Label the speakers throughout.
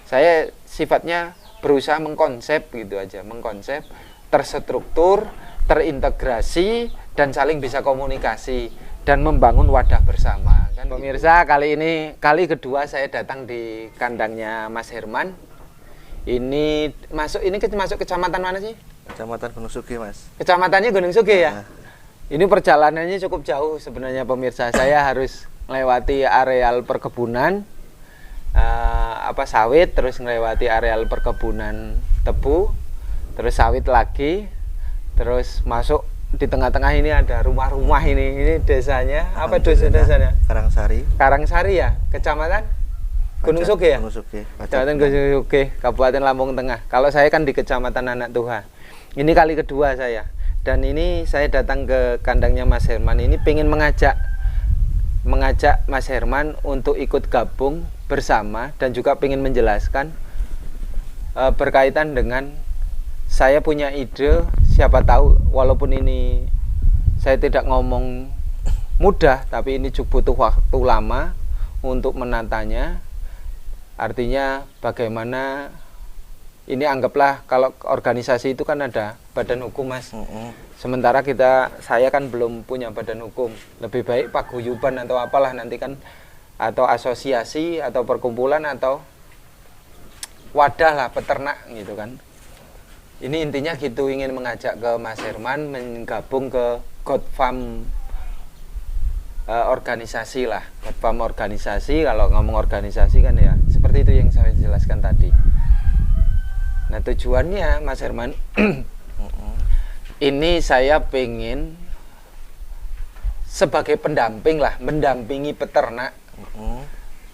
Speaker 1: Saya sifatnya berusaha mengkonsep gitu aja, mengkonsep, terstruktur, terintegrasi, dan saling bisa komunikasi dan membangun wadah bersama kan. Pemirsa, kali ini kali kedua saya datang di kandangnya Mas Herman. Ini masuk kecamatan mana sih?
Speaker 2: Kecamatan Gunung Sugi, Mas.
Speaker 1: Kecamatannya Gunung Sugi ya? Ini perjalanannya cukup jauh sebenarnya pemirsa. Saya harus melewati areal perkebunan sawit, terus melewati areal perkebunan tebu, terus sawit lagi, terus masuk di tengah-tengah ini ada rumah-rumah ini desanya. Apa desanya?
Speaker 2: Karangsari.
Speaker 1: Karangsari ya, kecamatan Gunung Sugi ya?
Speaker 2: Gunung Sugi.
Speaker 1: Kecamatan Gunung Sugi, Kabupaten Lampung Tengah. Kalau saya kan di Kecamatan Anak Tuha. Ini kali kedua saya. Dan ini saya datang ke kandangnya Mas Herman. Ini pengen mengajak Mas Herman untuk ikut gabung bersama dan juga pengen menjelaskan berkaitan dengan saya punya ide. Siapa tahu walaupun ini saya tidak ngomong mudah, tapi ini butuh waktu lama untuk menatanya. Artinya bagaimana ini, anggaplah kalau organisasi itu kan ada badan hukum, Mas. Sementara saya kan belum punya badan hukum. Lebih baik paguyuban atau apalah nanti kan, atau asosiasi atau perkumpulan atau wadah lah peternak gitu kan. Ini intinya gitu, ingin mengajak ke Mas Herman menggabung ke God Farm organisasi lah. God Farm organisasi, kalau ngomong organisasi kan ya seperti itu yang saya jelaskan tadi. Nah tujuannya Mas Herman ini saya pengen sebagai pendamping lah, mendampingi peternak,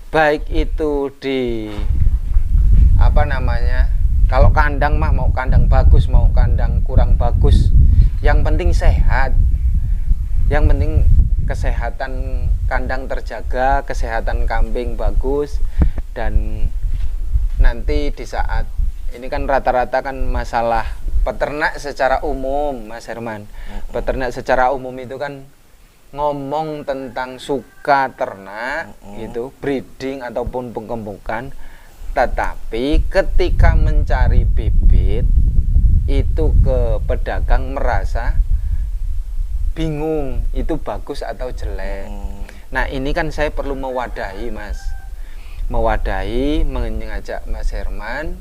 Speaker 1: baik itu di kalau kandang mah mau kandang bagus, mau kandang kurang bagus, yang penting sehat, yang penting kesehatan kandang terjaga, kesehatan kambing bagus. Dan nanti di saat ini kan rata-rata kan masalah peternak secara umum, Mas Herman. Peternak secara umum itu kan ngomong tentang suka ternak gitu, breeding ataupun pengembukan. Tetapi ketika mencari bibit itu ke pedagang merasa bingung itu bagus atau jelek. Nah ini kan saya perlu mewadahi, Mas. Mewadahi, mengajak Mas Herman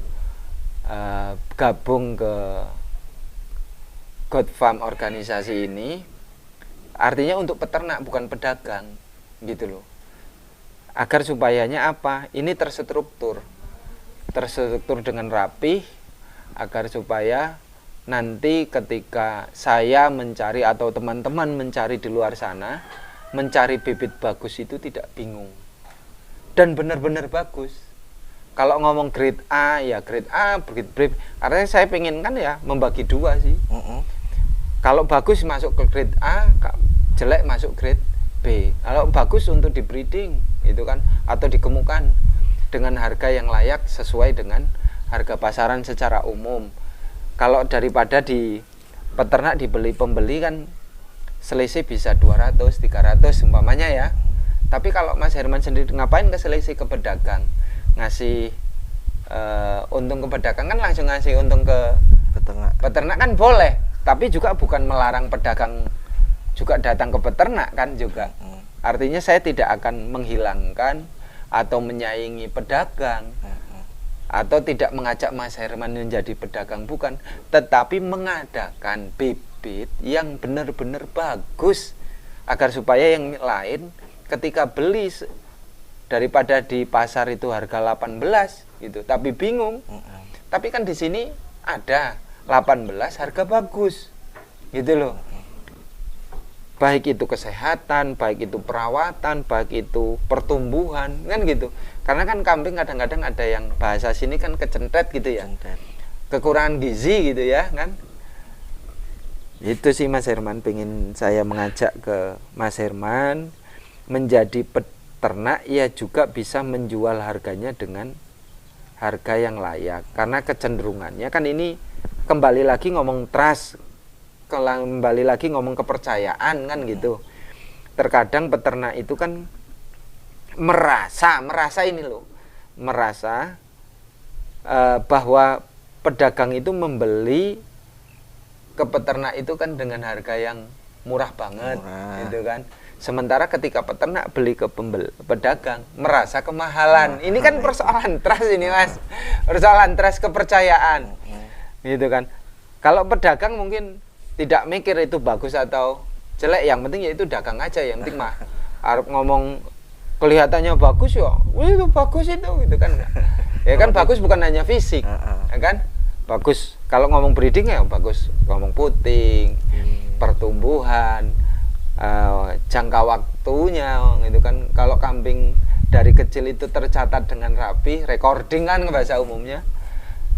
Speaker 1: gabung ke God Farm organisasi ini. Artinya untuk peternak, bukan pedagang gitu loh. Agar supayanya apa? Ini terstruktur dengan rapih, agar supaya nanti ketika saya mencari atau teman-teman mencari di luar sana, mencari bibit bagus itu tidak bingung dan benar-benar bagus. Kalau ngomong grade A ya grade A, grade B, artinya saya pengen kan ya membagi dua sih. Kalau bagus masuk ke grade A, jelek masuk grade B. Kalau bagus untuk di breeding itu kan, atau digemukan dengan harga yang layak sesuai dengan harga pasaran secara umum. Kalau daripada di peternak dibeli pembeli kan selisih bisa 200, 300 umpamanya ya. Tapi kalau Mas Herman sendiri ngapain ke selisih ke pedagang? Ngasih untung ke pedagang kan langsung ngasih untung ke peternak kan boleh. Tapi juga bukan melarang pedagang juga datang ke peternak kan juga. Artinya saya tidak akan menghilangkan atau menyaingi pedagang, atau tidak mengajak Mas Herman menjadi pedagang, bukan, tetapi mengadakan bibit yang benar-benar bagus agar supaya yang lain ketika beli daripada di pasar itu harga 18 gitu tapi bingung, tapi kan di sini ada 18 harga bagus gitu loh. Baik itu kesehatan, baik itu perawatan, baik itu pertumbuhan, kan gitu. Karena kan kambing kadang-kadang ada yang bahasa sini kan kecentet gitu ya, kekurangan gizi gitu ya kan. Itu sih Mas Herman, pengen saya mengajak ke Mas Herman menjadi peternak ya juga bisa menjual harganya dengan harga yang layak. Karena kecenderungannya kan ini kembali lagi ngomong trust, kembali lagi ngomong kepercayaan kan gitu. Terkadang peternak itu kan merasa ini loh, merasa bahwa pedagang itu membeli ke peternak itu kan dengan harga yang murah banget, gitu kan. Sementara ketika peternak beli ke pedagang merasa kemahalan. Ini kan persoalan trust ini Mas, persoalan trust kepercayaan, gitu kan. Kalau pedagang mungkin tidak mikir itu bagus atau jelek, yang penting ya itu dagang aja, yang penting mah harus ngomong kelihatannya bagus ya, itu bagus itu, gitu kan. Ya kan bagus bukan hanya fisik, ya kan. Bagus kalau ngomong breeding ya bagus, ngomong puting, pertumbuhan, jangka waktunya, gitu kan. Kalau kambing dari kecil itu tercatat dengan rapi, recording kan bahasa umumnya,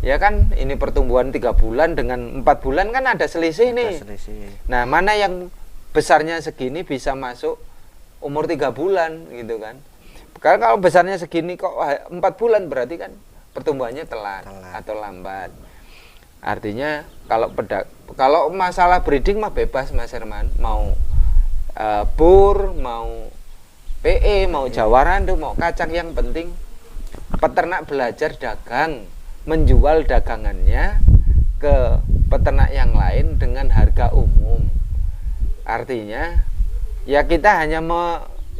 Speaker 1: ya kan. Ini pertumbuhan 3 bulan dengan 4 bulan kan ada selisih nih. Nah, mana yang besarnya segini bisa masuk umur 3 bulan, gitu kan. Karena kalau besarnya segini kok 4 bulan, berarti kan pertumbuhannya telat atau lambat. Artinya kalau masalah breeding mah bebas Mas Herman, mau bur, mau PE, mau Jawa Randu, mau kacang, yang penting peternak belajar dagang, menjual dagangannya ke peternak yang lain dengan harga umum. Artinya ya kita hanya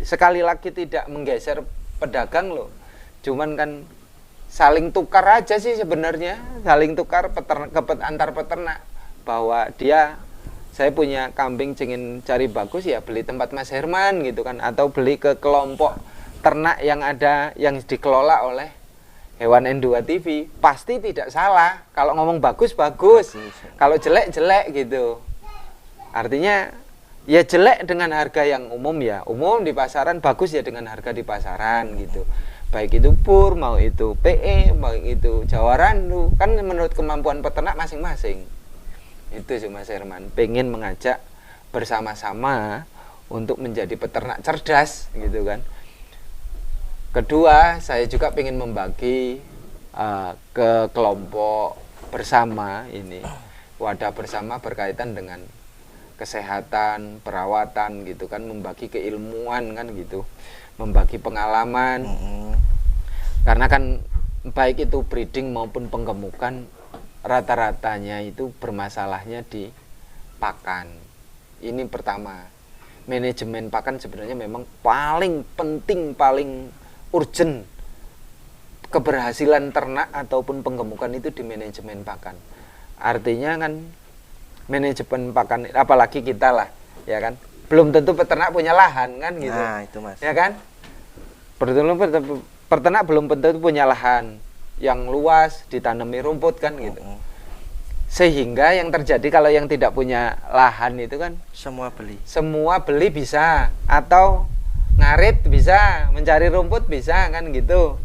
Speaker 1: sekali lagi tidak menggeser pedagang loh, cuman kan saling tukar aja sih sebenarnya, saling tukar antar peternak, bahwa saya punya kambing ingin cari bagus ya beli tempat Mas Herman, gitu kan, atau beli ke kelompok ternak yang ada yang dikelola oleh Hewan N2 TV. Pasti tidak salah kalau ngomong bagus, kalau jelek gitu. Artinya ya jelek dengan harga yang umum ya umum di pasaran, bagus ya dengan harga di pasaran, gitu. Baik itu pur, mau itu PE, mau itu Jawa Randu, kan menurut kemampuan peternak masing-masing. Itu sih Mas Herman, pengen mengajak bersama-sama untuk menjadi peternak cerdas, gitu kan. Kedua, saya juga pengen membagi ke kelompok bersama ini, wadah bersama berkaitan dengan kesehatan, perawatan, gitu kan, membagi keilmuan kan, gitu, membagi pengalaman. Karena kan baik itu breeding maupun penggemukan, rata-ratanya itu bermasalahnya di pakan. Ini pertama, manajemen pakan sebenarnya memang paling penting, paling urgent. Keberhasilan ternak ataupun penggemukan itu di manajemen pakan. Artinya kan manajemen pakan, apalagi kita lah, ya kan, belum tentu peternak punya lahan kan, gitu.
Speaker 2: Nah, itu Mas.
Speaker 1: Ya kan? Peternak belum tentu punya lahan yang luas ditanami rumput kan, gitu. Sehingga yang terjadi kalau yang tidak punya lahan itu kan semua beli bisa, atau ngarit bisa, mencari rumput bisa kan, gitu.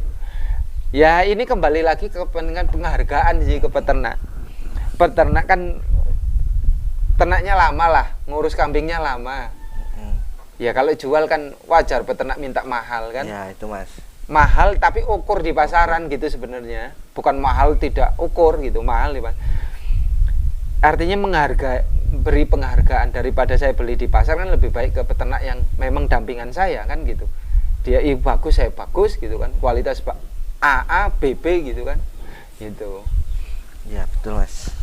Speaker 1: Ya ini kembali lagi ke penghargaan sih ke peternak. Peternak kan ternaknya lama lah, ngurus kambingnya lama. Ya kalau jual kan wajar peternak minta mahal kan.
Speaker 2: Ya itu Mas.
Speaker 1: Mahal tapi ukur di pasaran, gitu sebenarnya. Bukan mahal tidak ukur, gitu, mahal ya Mas. Artinya beri penghargaan, daripada saya beli di pasar kan lebih baik ke peternak yang memang dampingan saya kan, gitu. Dia bagus, saya bagus, gitu kan. Kualitas AA, BB, gitu kan. Gitu.
Speaker 2: Ya betul Mas.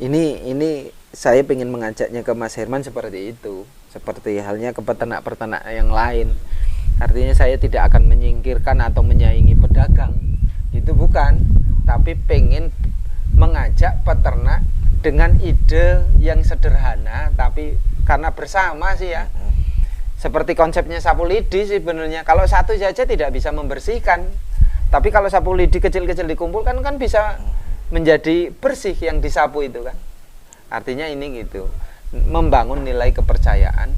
Speaker 1: Ini saya ingin mengajaknya ke Mas Herman seperti itu, seperti halnya ke peternak-peternak yang lain. Artinya saya tidak akan menyingkirkan atau menyaingi pedagang, itu bukan, tapi pengen mengajak peternak dengan ide yang sederhana, tapi karena bersama sih ya. Seperti konsepnya sapu lidi sebenarnya, kalau satu saja tidak bisa membersihkan, tapi kalau sapu lidi kecil-kecil dikumpulkan kan bisa menjadi bersih yang disapu itu kan. Artinya ini gitu, membangun nilai kepercayaan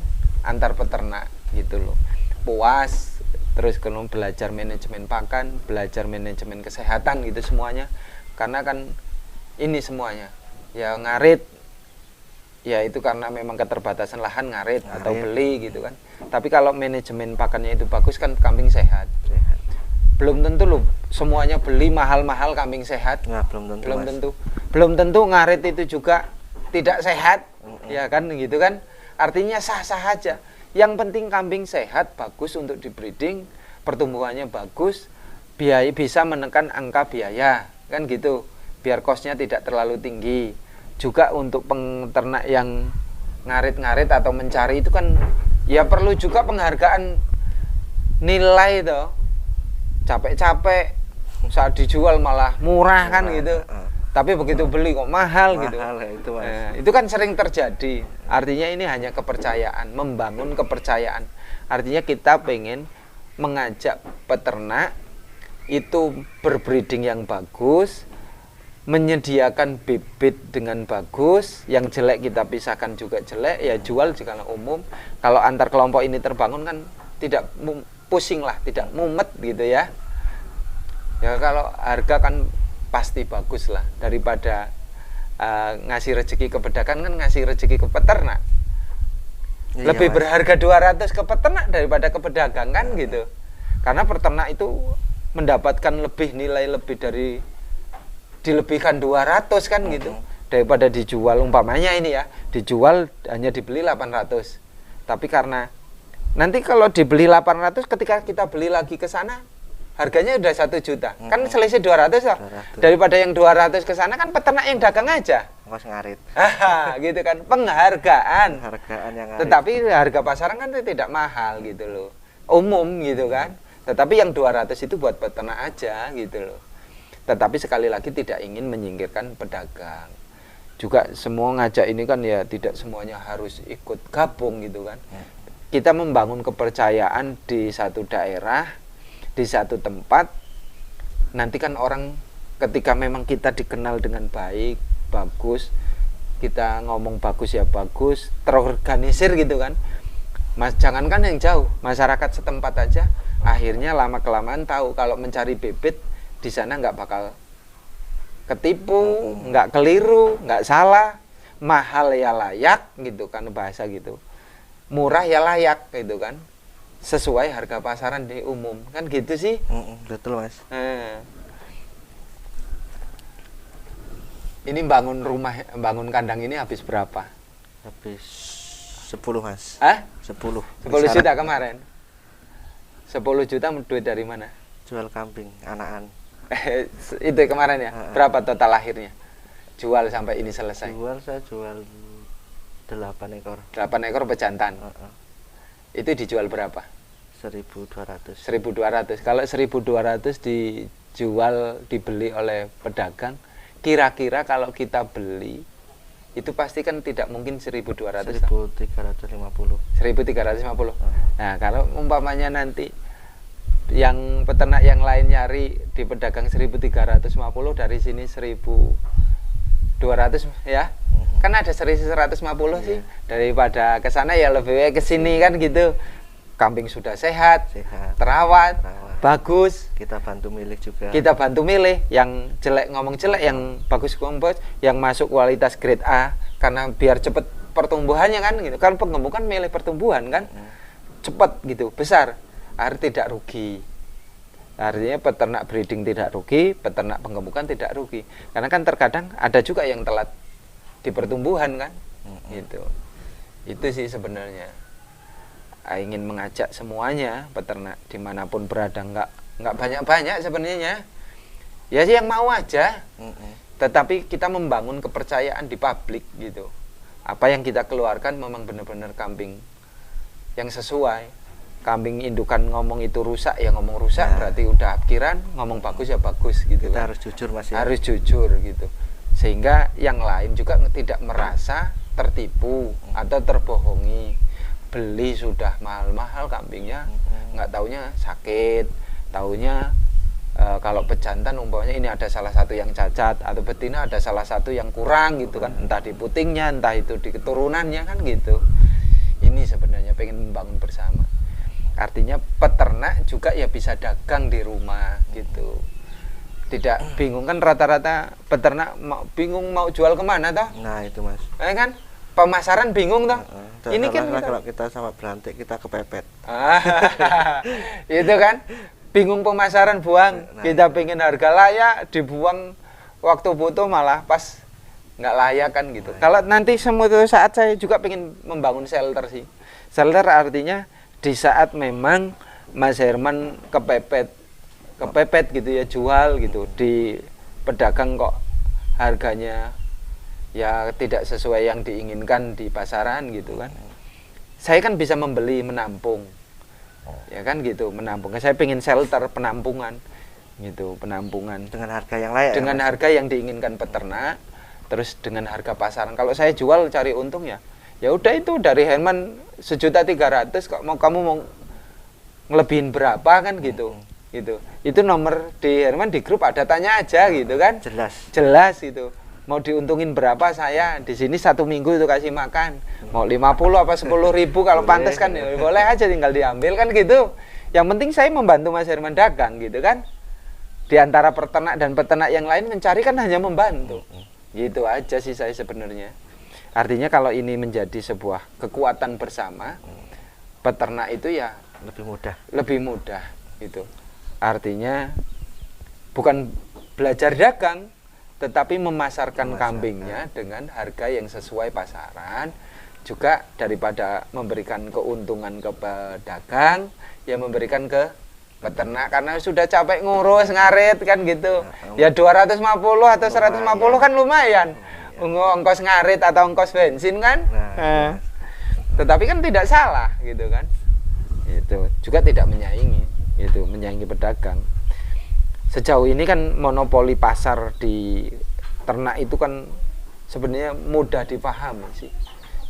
Speaker 1: antar peternak, gitu loh. Puas, terus kalau belajar manajemen pakan, belajar manajemen kesehatan, gitu semuanya. Karena kan ini semuanya ya ngarit, ya itu karena memang keterbatasan lahan ngarit atau beli, gitu kan. Tapi kalau manajemen pakannya itu bagus kan kambing sehat. Belum tentu loh semuanya beli mahal-mahal kambing sehat.
Speaker 2: Nah,
Speaker 1: belum tentu ngarit itu juga tidak sehat, ya kan, gitu kan. Artinya sah-sah aja. Yang penting kambing sehat, bagus untuk di breeding, pertumbuhannya bagus, biaya bisa menekan angka biaya kan gitu, biar kosnya tidak terlalu tinggi. Juga untuk peternak yang ngarit-ngarit atau mencari itu kan ya perlu juga penghargaan nilai toh. Capek-capek saat dijual malah murah kan gitu. Tapi begitu beli kok mahal gitu.
Speaker 2: Itu, Mas.
Speaker 1: Nah, itu kan sering terjadi. Artinya ini hanya kepercayaan, membangun kepercayaan. Artinya kita pengen mengajak peternak itu berbreeding yang bagus, menyediakan bibit dengan bagus, yang jelek kita pisahkan juga jelek, ya jual jika umum. Kalau antar kelompok ini terbangun kan tidak pusing lah, tidak mumet gitu ya. Ya kalau harga kan pasti bagus lah, daripada ngasih rezeki ke pedagang kan ngasih rezeki ke peternak.
Speaker 2: Iya,
Speaker 1: Lebih
Speaker 2: Mas.
Speaker 1: berharga 200 ke peternak daripada ke pedagang kan gitu. Karena peternak itu mendapatkan lebih nilai lebih dari dilebihkan 200 kan gitu. Daripada dijual umpamanya ini ya, dijual hanya dibeli 800. Tapi karena nanti kalau dibeli 800 ketika kita beli lagi ke sana harganya udah 1 juta. Kan selisih 200 lah.
Speaker 2: 200.
Speaker 1: Daripada yang 200 ke sana kan peternak yang dagang aja.
Speaker 2: Ongkos ngarit.
Speaker 1: Gitu kan, penghargaan.
Speaker 2: Hargaan yang ngarit.
Speaker 1: Tetapi harga pasaran kan tidak mahal gitu loh. Umum gitu kan. Tetapi yang 200 itu buat peternak aja gitu loh. Tetapi sekali lagi tidak ingin menyingkirkan pedagang. Juga semua ngajak ini kan ya tidak semuanya harus ikut gabung gitu kan. Kita membangun kepercayaan di satu daerah, di satu tempat. Nanti kan orang ketika memang kita dikenal dengan baik, bagus, kita ngomong bagus ya bagus, terorganisir gitu kan. Mas, jangankan yang jauh, masyarakat setempat aja akhirnya lama kelamaan tahu kalau mencari bibit di sana nggak bakal ketipu, nggak keliru, nggak salah, mahal ya layak gitu kan bahasa gitu, murah ya layak gitu kan, sesuai harga pasaran di umum kan gitu sih.
Speaker 2: Betul, Mas.
Speaker 1: Ini bangun rumah, bangun kandang ini habis berapa?
Speaker 2: Habis 10, Mas. 10.
Speaker 1: 10 juta kemarin. 10 juta duit dari mana?
Speaker 2: Jual kambing anakan.
Speaker 1: Itu kemarin ya. Berapa total akhirnya? Jual sampai ini selesai.
Speaker 2: Saya jual 8 ekor.
Speaker 1: 8 ekor pejantan. Itu dijual berapa?
Speaker 2: 1.200.
Speaker 1: 1.200. Kalau 1.200 dijual, dibeli oleh pedagang, kira-kira kalau kita beli itu pasti kan tidak mungkin 1.200.
Speaker 2: 1.350.
Speaker 1: 1.350. Nah, kalau umpamanya nanti yang peternak yang lain nyari di pedagang 1.350, dari sini 1.200 ya. Kan ada 1.150 sih. Daripada ke sana ya lebih baik ke sini kan gitu. Kambing sudah sehat, terawat, bagus.
Speaker 2: Kita bantu milih juga.
Speaker 1: Kita bantu milih yang jelek ngomong jelek, yang bagus ngomong bagus, yang masuk kualitas grade A, karena biar cepet pertumbuhannya kan gitu. Kan penggemuk kan milih pertumbuhan kan, cepet gitu, besar, akhirnya tidak rugi. Artinya peternak breeding tidak rugi, peternak penggemukan tidak rugi. Karena kan terkadang ada juga yang telat di pertumbuhan kan, gitu. Itu sih sebenarnya. Ingin mengajak semuanya peternak dimanapun berada, nggak banyak-banyak sebenarnya ya sih yang mau aja. Tetapi kita membangun kepercayaan di publik gitu, apa yang kita keluarkan memang benar-benar kambing yang sesuai. Kambing indukan ngomong itu rusak ya ngomong rusak, berarti udah pikiran, ngomong bagus ya bagus gitu.
Speaker 2: Kita
Speaker 1: kan
Speaker 2: harus jujur, Mas ya.
Speaker 1: Harus jujur gitu, sehingga yang lain juga tidak merasa tertipu atau terbohongi. Beli sudah mahal-mahal kambingnya, nggak taunya sakit, taunya kalau pejantan umpamanya ini ada salah satu yang cacat, atau betina ada salah satu yang kurang gitu kan, entah di putingnya, entah itu di keturunannya kan gitu. Ini sebenarnya pengen membangun bersama. Artinya peternak juga ya bisa dagang di rumah gitu. Tidak bingung kan, rata-rata peternak bingung mau jual kemana toh?
Speaker 2: Nah itu, Mas.
Speaker 1: Kan pemasaran bingung toh. Ini kan
Speaker 2: kalau kita sama berantik kita kepepet.
Speaker 1: Itu kan bingung pemasaran, buang. Kita pengen harga layak, dibuang waktu butuh malah pas nggak layak kan gitu. Kalau nanti suatu saat saya juga pengen membangun shelter sih. Shelter artinya di saat memang Mas Herman kepepet kepepet gitu ya, jual gitu di pedagang kok harganya ya tidak sesuai yang diinginkan di pasaran gitu kan. Saya kan bisa membeli, menampung, ya kan gitu, menampung. Saya pengen shelter, penampungan gitu, penampungan
Speaker 2: dengan harga yang layak,
Speaker 1: dengan harga yang diinginkan peternak, terus dengan harga pasaran. Kalau saya jual cari untung ya udah, itu dari Herman 1.300.000 kok kamu mau ngelebihin berapa kan gitu. Gitu. Itu nomor di Herman di grup ada, tanya aja gitu kan. Jelas gitu. Mau diuntungin berapa saya di sini 1 minggu itu kasih makan. Mau 50 apa 10.000 kalau pantas kan ya, boleh aja tinggal diambil kan gitu. Yang penting saya membantu Mas Herman dagang gitu kan. Di antara peternak dan peternak yang lain mencari kan hanya membantu. Gitu aja sih saya sebenarnya. Artinya kalau ini menjadi sebuah kekuatan bersama, peternak itu ya lebih mudah gitu. Artinya bukan belajar dagang, tetapi memasarkan kambingnya dengan harga yang sesuai pasaran, juga daripada memberikan keuntungan ke pedagang, ya memberikan ke peternak, karena sudah capek ngurus, ngarit kan gitu. Ya 250 atau 150 kan lumayan. Ongkos ngarit atau ongkos bensin kan. Tetapi kan tidak salah gitu kan. Itu juga tidak menyaingi, itu menyaingi pedagang. Sejauh ini kan monopoli pasar di ternak itu kan sebenarnya mudah dipahami sih.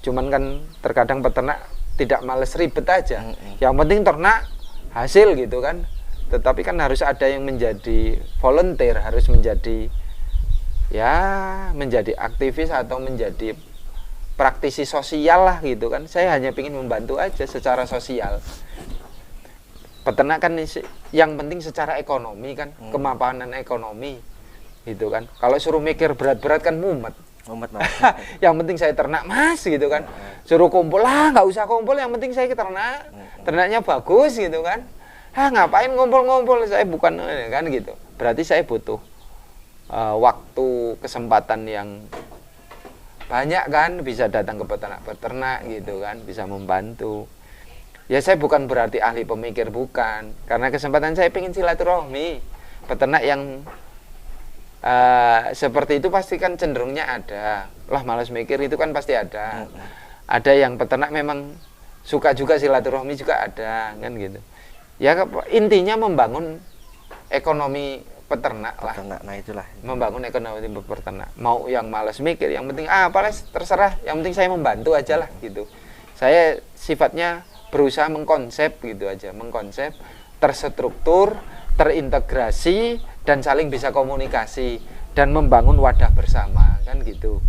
Speaker 1: Cuman kan terkadang peternak tidak males ribet aja. Yang penting ternak hasil gitu kan. Tetapi kan harus ada yang menjadi volunteer, harus menjadi menjadi aktivis atau menjadi praktisi sosial lah gitu kan. Saya hanya ingin membantu aja secara sosial. Peternak kan yang penting secara ekonomi kan, kemapanan ekonomi gitu kan. Kalau suruh mikir berat-berat kan mumet. Yang penting saya ternak Mas gitu kan. Suruh kumpul lah, nggak usah kumpul, yang penting saya ternak. Ternaknya bagus gitu kan. Ngapain ngumpul-ngumpul, saya bukan kan gitu. Berarti saya butuh waktu, kesempatan yang banyak kan, bisa datang ke peternak gitu kan, bisa membantu. Ya saya bukan berarti ahli pemikir, bukan. Karena kesempatan saya pengen silaturahmi. Peternak yang seperti itu pasti kan cenderungnya ada. Lah malas mikir itu kan pasti ada. Ada yang peternak memang suka juga silaturahmi juga ada kan gitu. Ya intinya membangun ekonomi peternak lah.
Speaker 2: Nah itulah.
Speaker 1: Membangun ekonomi peternak. Mau yang malas mikir, yang penting apalah terserah. Yang penting saya membantu aja lah gitu. Saya sifatnya berusaha mengkonsep gitu aja, mengkonsep, terstruktur, terintegrasi, dan saling bisa komunikasi dan membangun wadah bersama kan gitu.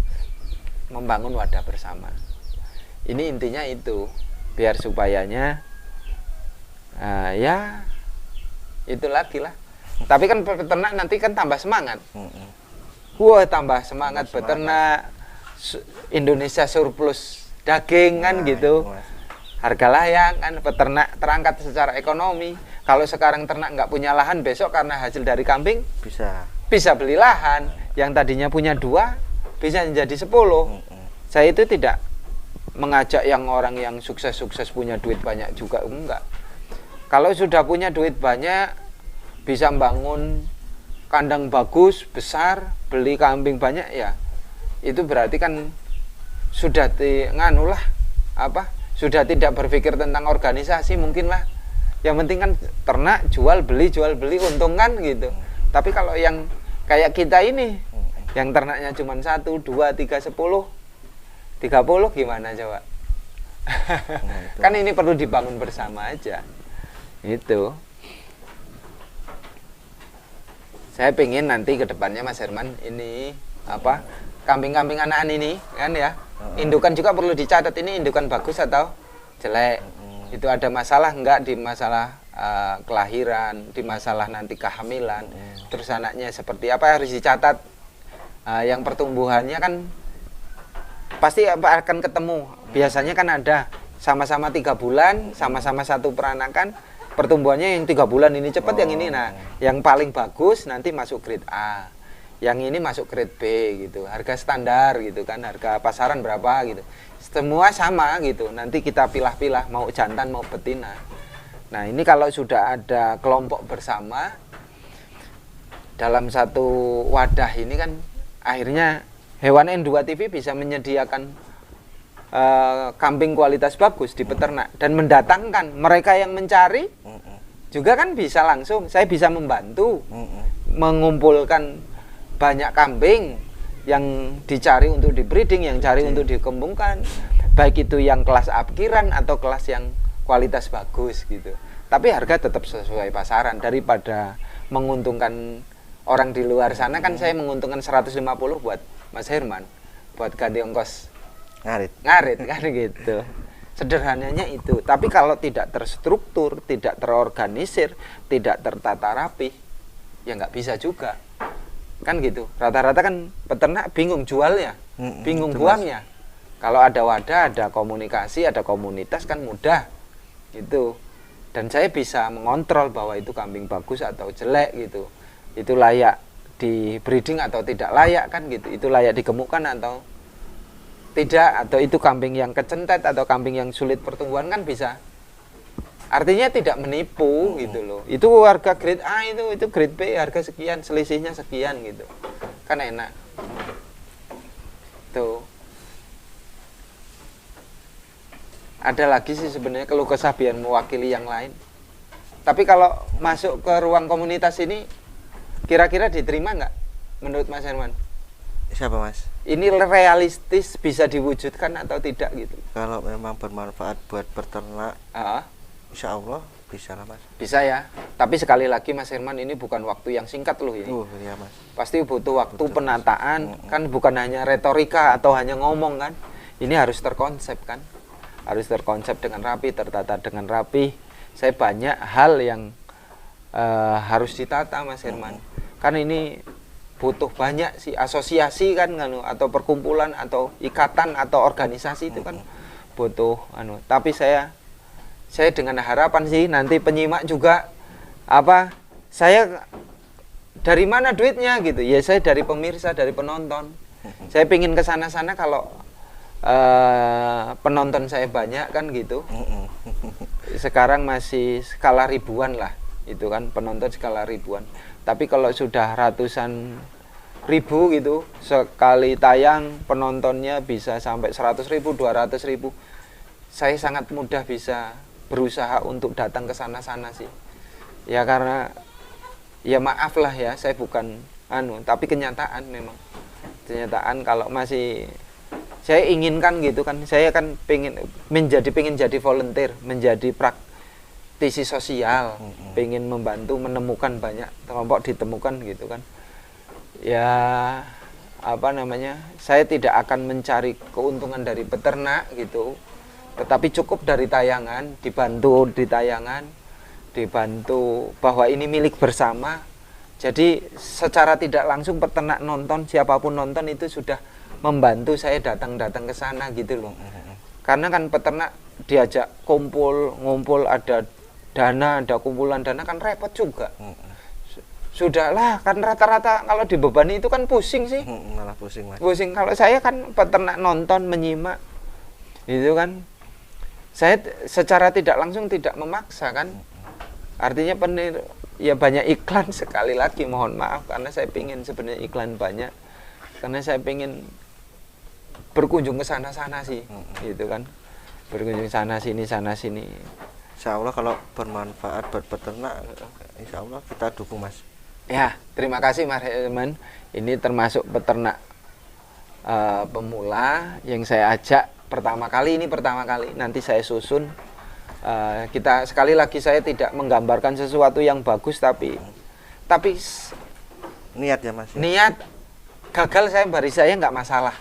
Speaker 1: Membangun wadah bersama. Ini intinya itu, biar supayanya ya itu lagi lah. Tapi kan peternak nanti kan tambah semangat. Wah, tambah semangat peternak. Indonesia surplus daging kan gitu. Harga layak kan, peternak terangkat secara ekonomi. Kalau sekarang ternak nggak punya lahan, besok karena hasil dari kambing bisa beli lahan. Yang tadinya punya 2 bisa menjadi 10. Saya itu tidak mengajak yang orang yang sukses-sukses punya duit banyak juga, enggak. Kalau sudah punya duit banyak, bisa bangun kandang bagus, besar, beli kambing banyak, ya itu berarti kan sudah sudah tidak berpikir tentang organisasi mungkin lah. Yang penting kan ternak, jual beli untung kan gitu. Tapi kalau yang kayak kita ini, yang ternaknya cuma 1, 2, 3, 10, 30 gimana coba? Kan ini perlu dibangun bersama aja. Itu. Saya pengen nanti ke depannya Mas Herman ini kambing-kambing anakan ini kan ya. Indukan juga perlu dicatat, ini indukan bagus atau jelek. Itu ada masalah enggak di masalah kelahiran, di masalah nanti kehamilan. Terus anaknya seperti apa harus dicatat. Yang pertumbuhannya kan pasti akan ketemu. Biasanya kan ada sama-sama 3 bulan, sama-sama 1 peranakan. Pertumbuhannya yang 3 bulan ini cepat, yang ini yang paling bagus nanti masuk grade A. Yang ini masuk grade B gitu. Harga standar gitu kan, harga pasaran berapa gitu. Semua sama gitu. Nanti kita pilah-pilah mau jantan mau betina. Nah, ini kalau sudah ada kelompok bersama, dalam satu wadah ini kan akhirnya hewan N2 TV bisa menyediakan kambing kualitas bagus di peternak dan mendatangkan mereka yang mencari juga kan bisa langsung. Saya bisa membantu mengumpulkan banyak kambing yang dicari untuk dibreeding, yang cari untuk dikembangkan, baik itu yang kelas apkiran atau kelas yang kualitas bagus gitu. Tapi harga tetap sesuai pasaran. Daripada menguntungkan orang di luar sana kan saya menguntungkan 150 buat Mas Herman, buat ganti ongkos ngarit kan gitu. Sederhananya itu. Tapi kalau tidak terstruktur, tidak terorganisir, tidak tertata rapi, ya nggak bisa juga. Kan gitu. Rata-rata kan peternak bingung jualnya, bingung buangnya. Kalau ada wadah, ada komunikasi, ada komunitas kan mudah gitu. Dan saya bisa mengontrol bahwa itu kambing bagus atau jelek gitu. Itu layak di breeding atau tidak layak kan gitu. Itu layak digemukkan atau tidak, atau itu kambing yang kecentet atau kambing yang sulit pertumbuhan kan bisa. Artinya tidak menipu gitu loh. Itu harga grade A itu grade B harga sekian, selisihnya sekian gitu. Kan enak. Tuh. Ada lagi sih sebenarnya keluh kesah biar mewakili yang lain. Tapi kalau masuk ke ruang komunitas ini kira-kira diterima nggak menurut Mas Herman?
Speaker 2: Siapa Mas?
Speaker 1: Ini realistis bisa diwujudkan atau tidak gitu?
Speaker 2: Kalau memang bermanfaat buat peternak, insya Allah bisa lah Mas.
Speaker 1: Bisa ya. Tapi sekali lagi Mas Herman, ini bukan waktu yang singkat loh ini.
Speaker 2: Iya Mas.
Speaker 1: Pasti butuh waktu penataan. Kan bukan hanya retorika atau hanya ngomong kan. Ini harus terkonsep kan. Harus terkonsep dengan rapi, tertata dengan rapi. Saya banyak hal yang harus ditata Mas Herman. Kan ini butuh banyak sih asosiasi kan atau perkumpulan atau ikatan atau organisasi itu kan butuh tapi saya dengan harapan sih nanti penyimak juga saya dari mana duitnya gitu ya, saya dari pemirsa, dari penonton. Saya pingin ke sana-sana kalau penonton saya banyak kan gitu. Sekarang masih skala ribuan lah itu kan, penonton skala ribuan. Tapi kalau sudah ratusan ribu gitu, sekali tayang penontonnya bisa sampai 100.000, 200.000, saya sangat mudah bisa berusaha untuk datang ke sana-sana sih. Ya karena, ya maaf lah ya, saya bukan tapi kenyataan memang. Kenyataan kalau masih, saya inginkan gitu kan, saya kan pengen jadi volunteer, menjadi praktisi sosial, pengen membantu menemukan banyak kelompok ditemukan gitu kan. Ya saya tidak akan mencari keuntungan dari peternak gitu, tetapi cukup dari tayangan, dibantu di tayangan, dibantu bahwa ini milik bersama. Jadi secara tidak langsung peternak nonton, siapapun nonton itu sudah membantu saya datang ke sana gitu loh. Karena kan peternak diajak ngumpul ada dana, ada kumpulan dana kan repot juga. Sudahlah kan rata-rata kalau dibebani itu kan pusing sih.
Speaker 2: Malah pusing Mas.
Speaker 1: Pusing. Kalau saya kan peternak nonton, menyimak itu kan, saya secara tidak langsung tidak memaksa kan. Artinya ya banyak iklan, sekali lagi mohon maaf karena saya pingin sebenarnya iklan banyak, karena saya pingin berkunjung ke sana-sana sih gitu kan, berkunjung sana sini.
Speaker 2: Insya Allah kalau bermanfaat buat peternak, insya Allah kita dukung Mas.
Speaker 1: Ya, terima kasih Mas Herman. Ini termasuk peternak pemula yang saya ajak pertama kali. Nanti saya susun. Kita sekali lagi, saya tidak menggambarkan sesuatu yang bagus, tapi
Speaker 2: niat ya Mas.
Speaker 1: Niat gagal saya nggak masalah,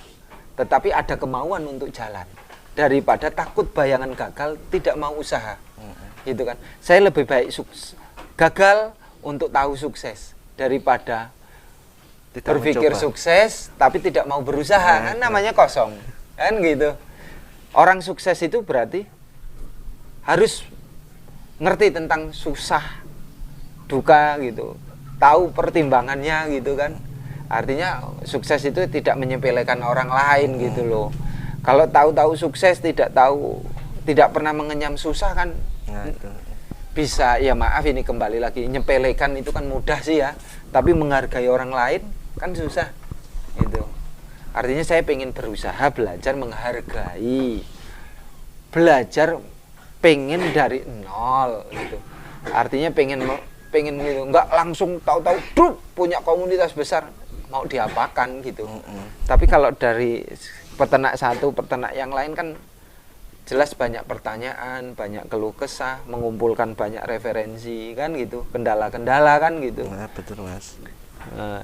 Speaker 1: tetapi ada kemauan untuk jalan. Daripada takut bayangan gagal, tidak mau usaha, gitu kan. Saya lebih baik gagal untuk tahu sukses daripada tidak berpikir mencoba. Sukses tapi tidak mau berusaha, kan namanya kosong, kan gitu. Orang sukses itu berarti harus ngerti tentang susah, duka gitu, tahu pertimbangannya gitu kan. Artinya sukses itu tidak menyepelekan orang lain gitu loh. Kalau tahu sukses tidak pernah mengenyam susah kan, bisa, ya maaf ini kembali lagi, nyepelekan itu kan mudah sih ya, tapi menghargai orang lain kan susah itu. Artinya saya pengen berusaha belajar menghargai, belajar pengen dari nol gitu. Artinya pengen gitu, nggak langsung tahu-tahu punya komunitas besar mau diapakan gitu. Tapi kalau dari peternak satu peternak yang lain kan jelas banyak pertanyaan, banyak keluh kesah, mengumpulkan banyak referensi kan gitu, kendala-kendala kan gitu.
Speaker 2: Nah, betul Mas.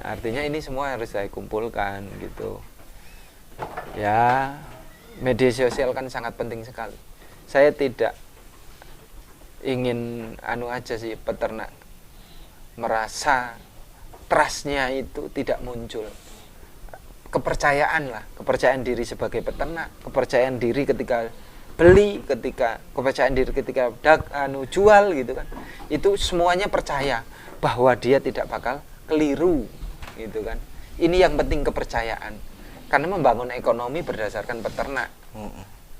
Speaker 1: Artinya ini semua harus saya kumpulkan gitu. Ya, media sosial kan sangat penting sekali. Saya tidak ingin aja sih peternak merasa trustnya itu tidak muncul. Kepercayaan diri sebagai peternak, kepercayaan diri ketika beli, kepercayaan diri ketika jual gitu kan. Itu semuanya percaya bahwa dia tidak bakal keliru gitu kan. Ini yang penting kepercayaan. Karena membangun ekonomi berdasarkan peternak.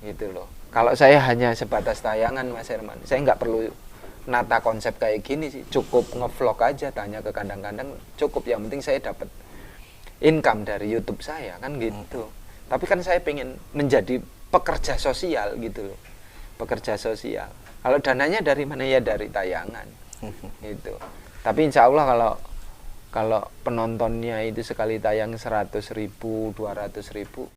Speaker 1: Gitu loh. Kalau saya hanya sebatas tayangan Mas Herman, saya nggak perlu nata konsep kayak gini sih. Cukup ngevlog aja, tanya ke kandang-kandang, cukup. Yang penting saya dapat income dari YouTube saya kan gitu. Tapi kan saya pengen menjadi pekerja sosial gitu loh. Pekerja sosial. Kalau dananya dari mana ya dari tayangan. Gitu. Tapi insya Allah kalau penontonnya itu sekali tayang 100.000, 200.000